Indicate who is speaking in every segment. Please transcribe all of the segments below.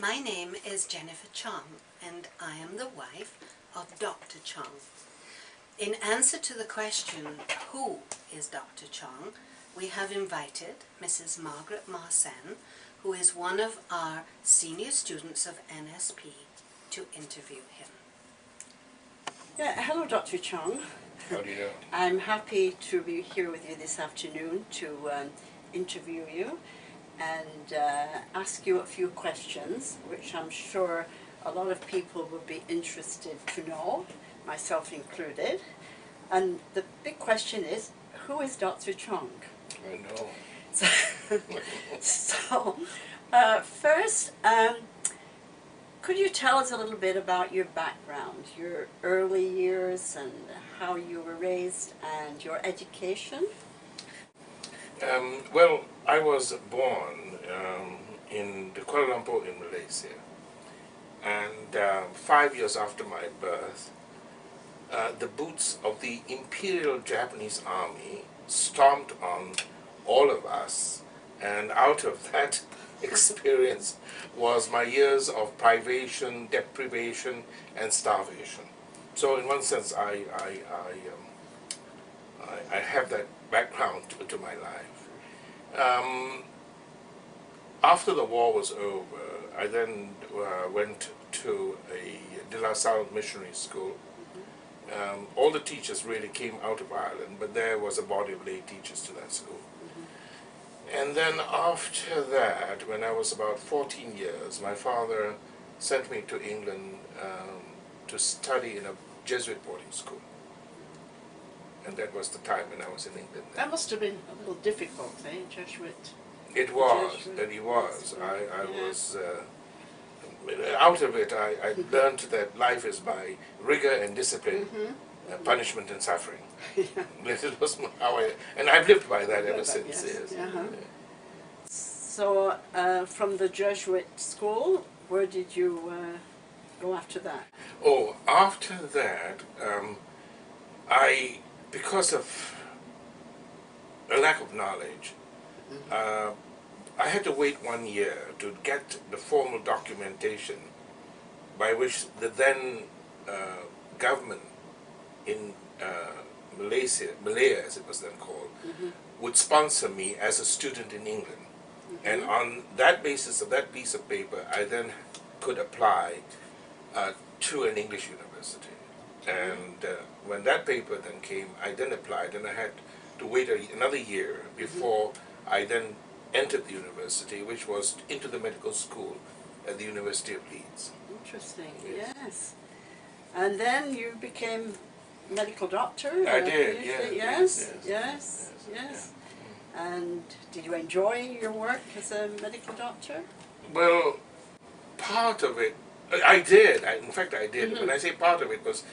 Speaker 1: My name is Jennifer Chong, and I am the wife of Dr. Chong. In answer to the question, who is Dr. Chong, we have invited Mrs. Margaret Marsan, who is one of our senior students of NSP, to interview him.
Speaker 2: Yeah, hello, Dr. Chong.
Speaker 3: How do you know?
Speaker 2: I'm happy to be here with you this afternoon to interview you and ask you a few questions, which I'm sure a lot of people would be interested to know, myself included. And the big question is, who is Dr. Chong?
Speaker 3: I know.
Speaker 2: So, first, could you tell us a little bit about your background, your early years and how you were raised and your education?
Speaker 3: Well, I was born in Kuala Lumpur in Malaysia, and 5 years after my birth, the boots of the Imperial Japanese Army stomped on all of us, and out of that experience was my years of privation, deprivation, and starvation. So in one sense, I have that background to my life. After the war was over, I then went to a De La Salle missionary school. All the teachers really came out of Ireland, but there was a body of lay teachers to that school. And then after that, when I was about 14 years, my father sent me to England to study in a Jesuit boarding school. And that was the time when I was in England.
Speaker 2: That must have been a little difficult, eh, Jesuit?
Speaker 3: It was, and it was. I was, out of it, I learned that life is by rigor and discipline, punishment and suffering. This was how and I've lived by that ever since. Yes.
Speaker 2: So, from the Jesuit school, where did you go after that?
Speaker 3: Oh, after that, because of a lack of knowledge, I had to wait 1 year to get the formal documentation by which the then government in Malaya, as it was then called, would sponsor me as a student in England. And on that basis of that piece of paper, I then could apply to an English university. And when that paper then came, I then applied, and I had to wait another year before I then entered the university, which was into the medical school at the University of Leeds.
Speaker 2: Interesting, yes. And then you became medical doctor?
Speaker 3: I did,
Speaker 2: Yes. And did you enjoy your work as a medical doctor?
Speaker 3: Well, part of it, I did. In fact, I did. When I say part of it was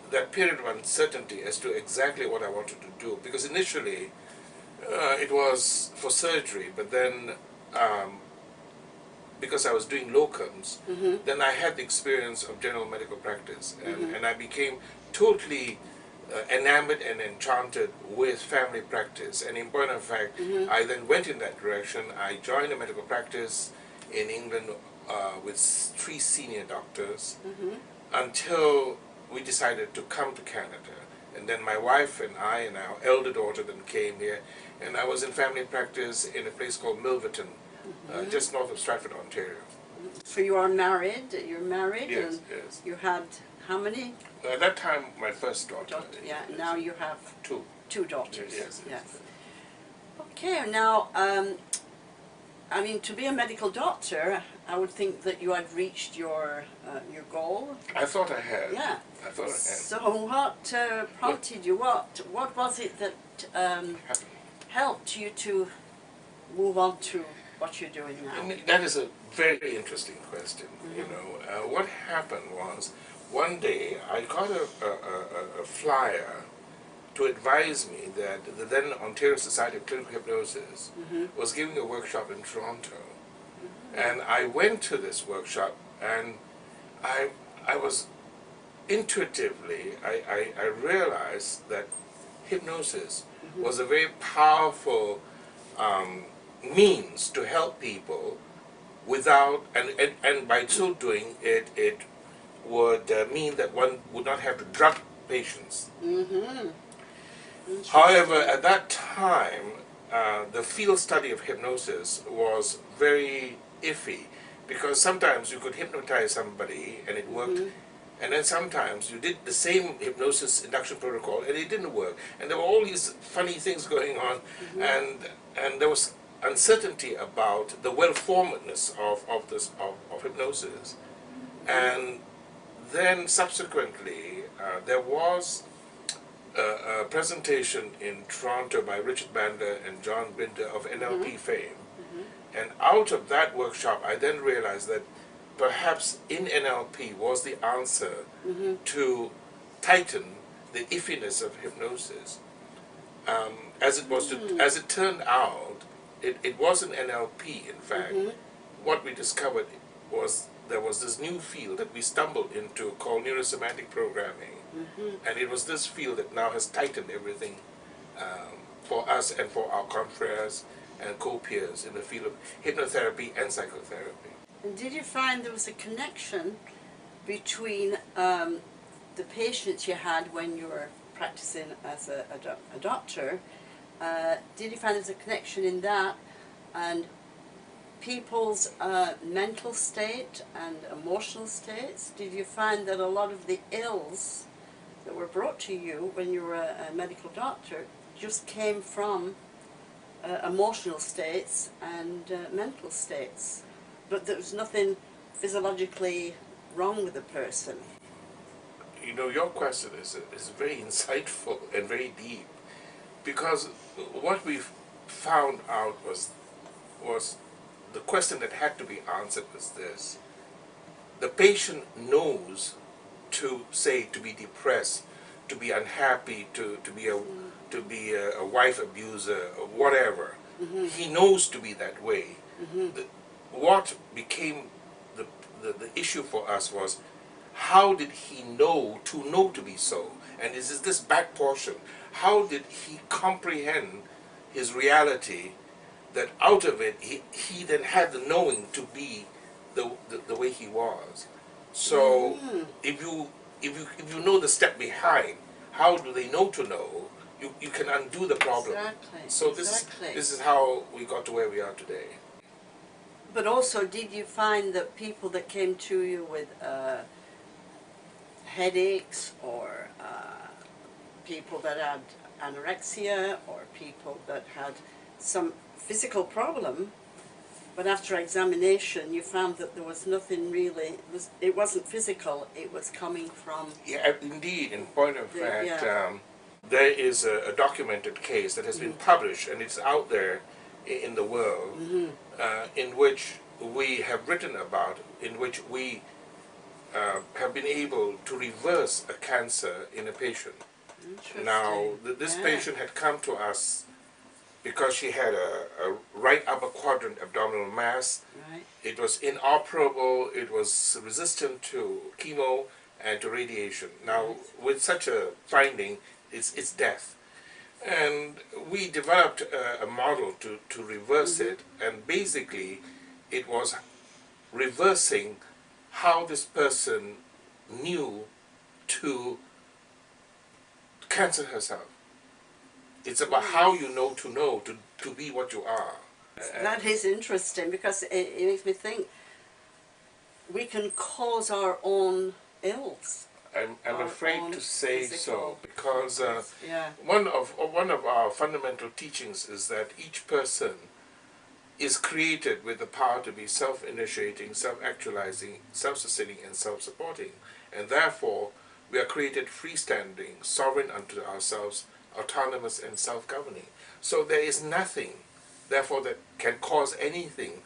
Speaker 3: that period of uncertainty as to exactly what I wanted to do. Because initially, it was for surgery, but then because I was doing locums, then I had the experience of general medical practice, and I became totally enamored and enchanted with family practice. And in point of fact, I then went in that direction. I joined a medical practice in England with 3 senior doctors until we decided to come to Canada. And then my wife and I and our elder daughter then came here, and I was in family practice in a place called Milverton, just north of Stratford, Ontario.
Speaker 2: So you are married, you're married?
Speaker 3: Yes,
Speaker 2: and
Speaker 3: yes.
Speaker 2: you had how many?
Speaker 3: At that time, my first daughter.
Speaker 2: Yeah,
Speaker 3: yes.
Speaker 2: now you have 2 daughters.
Speaker 3: Yes.
Speaker 2: Okay, now, I mean, to be a medical doctor, I would think that you had reached your goal.
Speaker 3: I thought I had.
Speaker 2: Yeah.
Speaker 3: I thought I had.
Speaker 2: So what prompted you? What was it that helped you to move on to what you're doing now?
Speaker 3: And that is a very interesting question. You know, what happened was one day I got a flyer to advise me that the then Ontario Society of Clinical Hypnosis was giving a workshop in Toronto. And I went to this workshop, and I was intuitively, I realized that hypnosis was a very powerful means to help people without, and by so doing, it would mean that one would not have to drug patients. However, at that time, the field study of hypnosis was very iffy, because sometimes you could hypnotize somebody and it worked, and then sometimes you did the same hypnosis induction protocol and it didn't work, and there were all these funny things going on, and there was uncertainty about the well-formedness of hypnosis. And then subsequently there was a presentation in Toronto by Richard Bandler and John Binder of NLP fame. And out of that workshop, I then realized that perhaps in NLP was the answer to tighten the iffiness of hypnosis. As it turned out, it wasn't NLP, in fact. What we discovered was there was this new field that we stumbled into called neurosemantic programming. And it was this field that now has tightened everything for us and for our confreres and co-peers in the field of hypnotherapy and psychotherapy.
Speaker 2: And did you find there was a connection between the patients you had when you were practicing as a doctor? Did you find there was a connection in that and people's mental state and emotional states? Did you find that a lot of the ills that were brought to you when you were a medical doctor just came from emotional states and mental states, but there was nothing physiologically wrong with the person?
Speaker 3: You know, your question is very insightful and very deep, because what we found out was the question that had to be answered was this: the patient knows to be depressed, to be unhappy, to be a wife abuser, or whatever. He knows to be that way. What became the issue for us was, how did he know to be so? And is this back portion? How did he comprehend his reality, that out of it he then had the knowing to be the way he was? So if you know the step behind, how do they know to know? You can undo the problem.
Speaker 2: Exactly.
Speaker 3: So this is how we got to where we are today.
Speaker 2: But also, did you find that people that came to you with headaches, or people that had anorexia, or people that had some physical problem, but after examination you found that there was nothing really, it wasn't physical, it was coming from...
Speaker 3: Yeah, indeed. In point of fact, there is a documented case that has been published, and it's out there in the world, in which we have written about, in which we have been able to reverse a cancer in a patient. Now, this patient had come to us because she had a right upper quadrant abdominal mass. It was inoperable, it was resistant to chemo and to radiation. Now, with such a finding, it's death. And we developed a model to reverse it, and basically it was reversing how this person knew to cancer herself. It's about how you know to be what you are.
Speaker 2: That is interesting, because it makes me think we can cause our own ills.
Speaker 3: I'm afraid to say so, because one of our fundamental teachings is that each person is created with the power to be self-initiating, self-actualizing, self-sustaining, and self-supporting, and therefore we are created freestanding, sovereign unto ourselves, autonomous and self-governing. So there is nothing, therefore, that can cause anything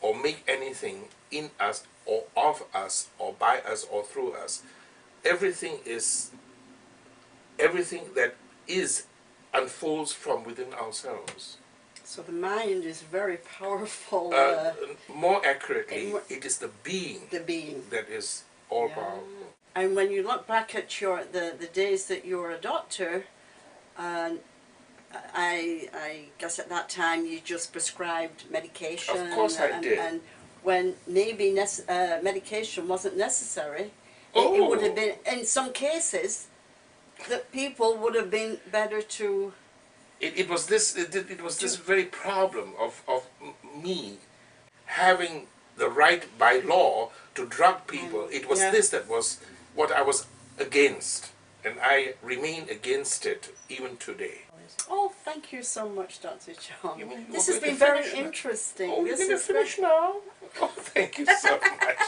Speaker 3: or make anything in us or of us or by us or through us. Everything that is unfolds from within ourselves.
Speaker 2: So the mind is very powerful.
Speaker 3: More accurately, it is the being.
Speaker 2: The being
Speaker 3: that is all powerful.
Speaker 2: And when you look back at the days that you were a doctor, I guess at that time you just prescribed medication.
Speaker 3: Of course I did.
Speaker 2: And when maybe medication wasn't necessary. It would have been, in some cases, that people would have been better to...
Speaker 3: It was this very problem of me having the right by law to drug people. It was this that was what I was against, and I remain against it even today.
Speaker 2: Oh, thank you so much, Dr. Chong.
Speaker 3: You mean
Speaker 2: This
Speaker 3: you
Speaker 2: has
Speaker 3: want me
Speaker 2: been
Speaker 3: to
Speaker 2: very
Speaker 3: finish now?
Speaker 2: interesting.
Speaker 3: Oh, you're
Speaker 2: This
Speaker 3: going to
Speaker 2: is
Speaker 3: finish now? Oh, thank you so much.